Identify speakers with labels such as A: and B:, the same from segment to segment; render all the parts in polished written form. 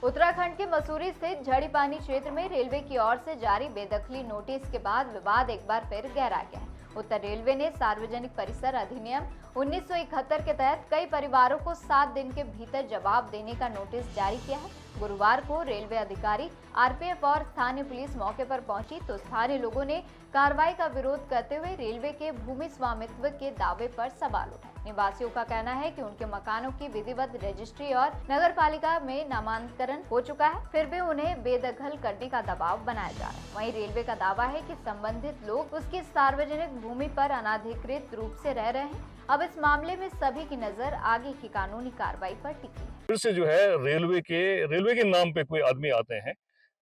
A: उत्तराखंड के मसूरी स्थित झड़ीपानी क्षेत्र में रेलवे की ओर से जारी बेदखली नोटिस के बाद विवाद एक बार फिर गहरा गया है। उत्तर रेलवे ने सार्वजनिक परिसर अधिनियम 1971 के तहत कई परिवारों को 7 दिन के भीतर जवाब देने का नोटिस जारी किया है। गुरुवार को रेलवे अधिकारी, आरपीएफ और स्थानीय पुलिस मौके पर पहुंची तो स्थानीय लोगों ने कार्रवाई का विरोध करते हुए रेलवे के भूमि स्वामित्व के दावे पर सवाल उठाए। निवासियों का कहना है कि उनके मकानों की विधिवत रजिस्ट्री और नगर पालिका में नामांतरण हो चुका है, फिर भी उन्हें बेदखल करने का दबाव बनाया जा रहा है। वहीं रेलवे का दावा है कि संबंधित लोग उसकी सार्वजनिक भूमि पर अनाधिकृत रूप से रह रहे हैं। अब इस मामले में सभी की नजर आगे की कानूनी कार्रवाई पर टिकी है।
B: फिर से जो है रेलवे के नाम पे कोई आदमी आते हैं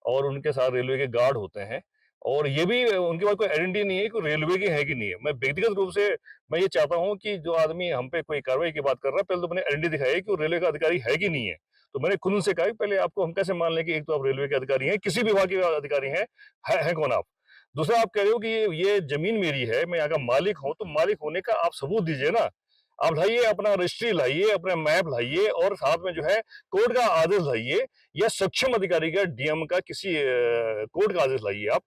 B: और उनके साथ रेलवे के गार्ड होते हैं और ये भी उनके पास कोई आइडेंटिटी नहीं है कि रेलवे के है कि नहीं है। मैं व्यक्तिगत रूप से मैं ये चाहता हूँ कि जो आदमी हम पे कोई कार्रवाई की बात कर रहा है, पहले तो अपने आइडेंटिटी दिखाए कि वो रेलवे का अधिकारी है कि नहीं है। तो मैंने खुद उनसे कहा कि पहले आपको हम कैसे मान लें कि एक तो आप रेलवे के अधिकारी हैं, किसी विभाग के अधिकारी हैं, है कौन आप? दूसरा, आप कह रहे हो कि ये जमीन मेरी है, मैं यहाँ का मालिक हूँ, तो मालिक होने का आप सबूत दीजिए ना। आप लाइए, अपना रजिस्ट्री लाइए, अपना मैप लाइए और साथ में जो है कोर्ट का आदेश लाइए या सक्षम अधिकारी का, डीएम का, किसी कोर्ट का आदेश लाइए। आप,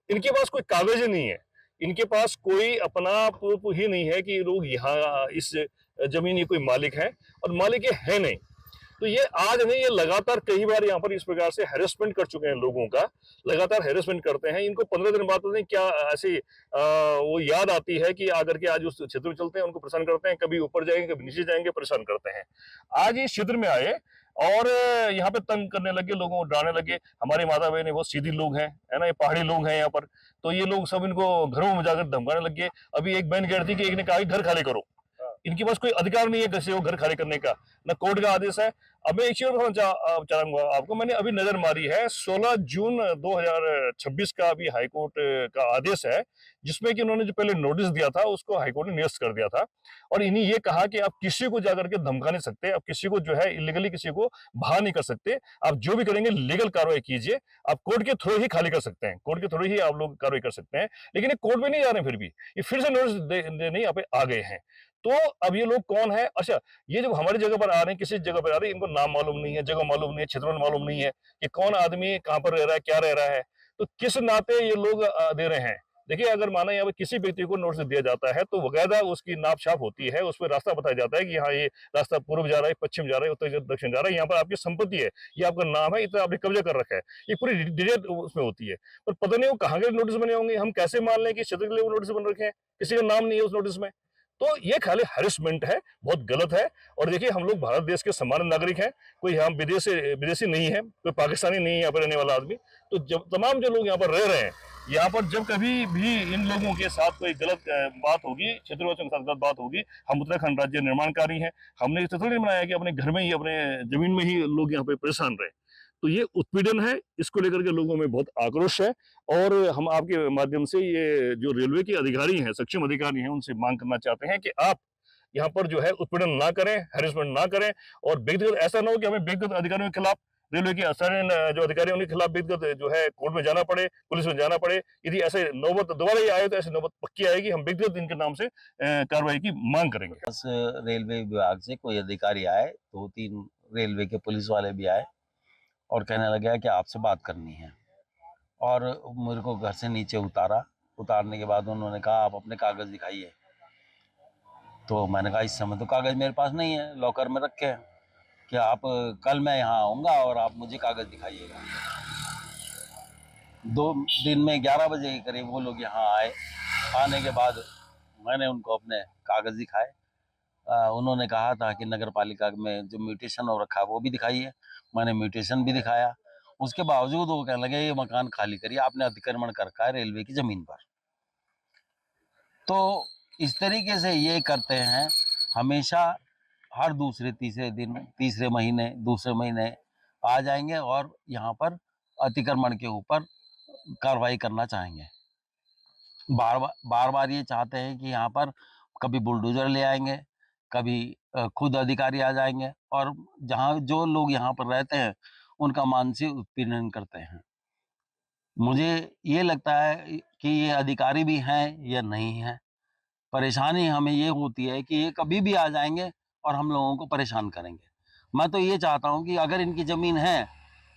B: इनके पास कोई कागज नहीं है, इनके पास कोई अपना प्रूफ ही नहीं है कि लोग यहाँ इस जमीन के कोई मालिक हैं और मालिक ये है नहीं। तो ये आज नहीं, ये लगातार कई बार यहाँ पर इस प्रकार से हैरेसमेंट कर चुके हैं लोगों का, लगातार हैरेसमेंट करते हैं। इनको 15 दिन बाद पता नहीं क्या ऐसी वो याद आती है कि आकर के आज उस क्षेत्र में चलते हैं, उनको परेशान करते हैं, कभी ऊपर जाएंगे कभी नीचे जाएंगे, परेशान करते हैं। आज इस क्षेत्र में आए और यहाँ पे तंग करने लगे, लोगों को डराने लगे। हमारी माता बहन बहुत सीधी लोग हैं, है ना, ये पहाड़ी लोग हैं यहाँ पर, तो ये लोग सब इनको घरों में जाकर धमकाने लगे। अभी एक बहन कह रही थी कि एक ने कहा घर खाली करो। इनके पास कोई अधिकार नहीं है किसी को घर खाली करने का, न कोर्ट का आदेश है। अब मैं एक चीज बताना चाहूंगा आपको, मैंने अभी नजर मारी है 16 जून 2026 का अभी हाईकोर्ट का आदेश है, जिसमें कि उन्होंने जो पहले नोटिस दिया था उसको हाईकोर्ट ने निरस्त कर दिया था और इन्हीं ये कहा कि आप किसी को जाकर के धमका नहीं सकते, आप किसी को जो है इलीगली किसी को बाहर नहीं कर सकते, आप जो भी करेंगे लीगल कार्रवाई कीजिए, आप कोर्ट के थ्रू ही खाली कर सकते हैं, कोर्ट के थ्रू ही आप लोग कार्रवाई कर सकते हैं। लेकिन ये कोर्ट में नहीं जा रहे, फिर भी ये फिर से नोटिस देने यहाँ पे आ गए हैं। तो अब ये लोग कौन है? अच्छा, ये जो हमारी जगह पर आ रहे हैं, किसी जगह पर आ रहे हैं, इनको नाम मालूम नहीं है, जगह मालूम नहीं है, क्षेत्र मालूम नहीं है कि कौन आदमी कहाँ पर रह रहा है, क्या रह रहा है, तो किस नाते ये लोग दे रहे हैं। देखिए, अगर माना यहाँ पर किसी व्यक्ति को नोटिस दिया जाता है तो बकायदा उसकी नाप छाप होती है, उस पर रास्ता बताया जाता है कि हाँ ये रास्ता पूर्व जा रहा है, पश्चिम जा रहा है, उत्तर दक्षिण जा रहा है, यहाँ पर आपकी संपत्ति है, ये आपका नाम है, इतना आपने कब्जा कर रखा है, ये पूरी डिटेल उसमें होती है। पर पता नहीं वो कहाँ के नोटिस बने होंगे, हम कैसे मान लें कि क्षेत्र के लिए वो नोटिस बन रखे हैं, किसी का नाम नहीं है उस नोटिस में। तो ये खाली हैरेसमेंट है, बहुत गलत है। और देखिए, हम लोग भारत देश के सामान्य नागरिक हैं, कोई हम विदेशी नहीं है, कोई पाकिस्तानी नहीं है यहाँ पर रहने वाला आदमी। तो जब तमाम जो लोग यहाँ पर रह रहे हैं, यहाँ पर जब कभी भी इन लोगों के साथ कोई गलत बात होगी, क्षेत्रवासियों के साथ गलत बात होगी, हम उत्तराखंड राज्य निर्माणकारी हैं, हमने इस थोड़ी बनाया कि अपने घर में ही, अपने जमीन में ही लोग यहाँ पे परेशान रहे। तो ये उत्पीड़न है, इसको लेकर के लोगों में बहुत आक्रोश है और हम आपके माध्यम से ये जो रेलवे के अधिकारी हैं, सक्षम अधिकारी हैं, उनसे मांग करना चाहते हैं कि आप यहाँ पर जो है उत्पीड़न ना करें, हैरेसमेंट ना करें और व्यक्तिगत ऐसा ना हो कि हमें व्यक्तिगत अधिकारियों के खिलाफ, रेलवे के जो अधिकारी उनके खिलाफ व्यक्तिगत जो है कोर्ट में जाना पड़े, पुलिस में जाना पड़े। यदि ऐसे नौबत दोबारा ही आए तो ऐसी नौबत पक्की आएगी, हम व्यक्तिगत इनके नाम से कार्रवाई की मांग करेंगे।
C: बस रेलवे विभाग से कोई अधिकारी आए, 2-3 रेलवे के पुलिस वाले भी आए और कहने लगे कि आपसे बात करनी है और मेरे को घर से नीचे उतारा। उतारने के बाद उन्होंने कहा आप अपने कागज़ दिखाइए। तो मैंने कहा इस समय तो कागज़ मेरे पास नहीं है, लॉकर में रखे हैं, कि आप कल मैं यहाँ आऊँगा और आप मुझे कागज़ दिखाइएगा। 2 दिन में 11 बजे के करीब वो लोग यहाँ आए। आने के बाद मैंने उनको अपने कागज़ दिखाए। उन्होंने कहा था कि नगर पालिका में जो म्यूटेशन हो रखा है वो भी दिखाइए। मैंने म्यूटेशन भी दिखाया। उसके बावजूद वो कहने लगे ये मकान खाली करिए, आपने अतिक्रमण कर रखा है रेलवे की ज़मीन पर। तो इस तरीके से ये करते हैं, हमेशा हर दूसरे तीसरे महीने दूसरे महीने आ जाएंगे और यहाँ पर अतिक्रमण के ऊपर कार्रवाई करना चाहेंगे। बार बार ये चाहते हैं कि यहाँ पर कभी बुलडोजर ले आएंगे, कभी खुद अधिकारी आ जाएंगे और जहाँ जो लोग यहाँ पर रहते हैं उनका मानसिक उत्पीड़न करते हैं। मुझे ये लगता है कि ये अधिकारी भी हैं या नहीं हैं। परेशानी हमें ये होती है कि ये कभी भी आ जाएंगे और हम लोगों को परेशान करेंगे। मैं तो ये चाहता हूँ कि अगर इनकी ज़मीन है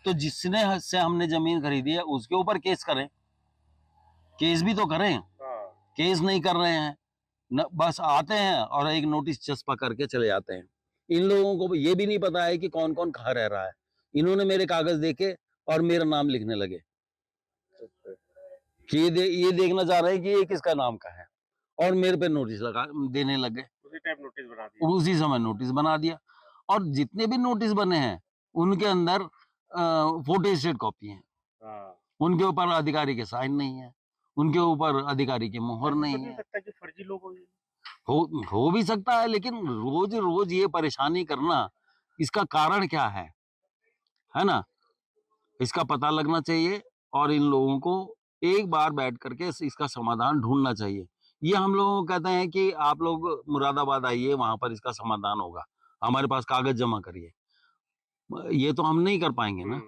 C: तो जिसने से हमने जमीन खरीदी है उसके ऊपर केस करें, केस भी तो करें। केस नहीं कर रहे हैं न, बस आते हैं और एक नोटिस चस्पा करके चले जाते हैं। इन लोगों को ये भी नहीं पता है कि कौन कौन कहाँ रह रहा है। इन्होंने मेरे कागज देखे और मेरा नाम लिखने लगे कि ये देखना चाह रहे हैं कि ये किसका नाम का है, और मेरे पे नोटिस लगा देने लगे।
D: उसी टाइम नोटिस बना दिया।
C: उसी समय नोटिस बना दिया, और जितने भी नोटिस बने हैं उनके अंदर फोटो स्टेट कॉपी है,
D: हाँ।
C: उनके ऊपर अधिकारी के साइन नहीं है, उनके ऊपर अधिकारी की मोहर नहीं है।
D: सकता है कि फर्जी लोग हो ये।
C: हो भी सकता है, लेकिन रोज रोज ये परेशानी करना, इसका कारण क्या है ना? इसका पता लगना चाहिए और इन लोगों को एक बार बैठ करके इसका समाधान ढूंढना चाहिए। ये हम लोगों को कहते हैं कि आप लोग मुरादाबाद आइए, वहां पर इसका समाधान होगा, हमारे पास कागज जमा करिए। ये तो हम नहीं कर पाएंगे ना।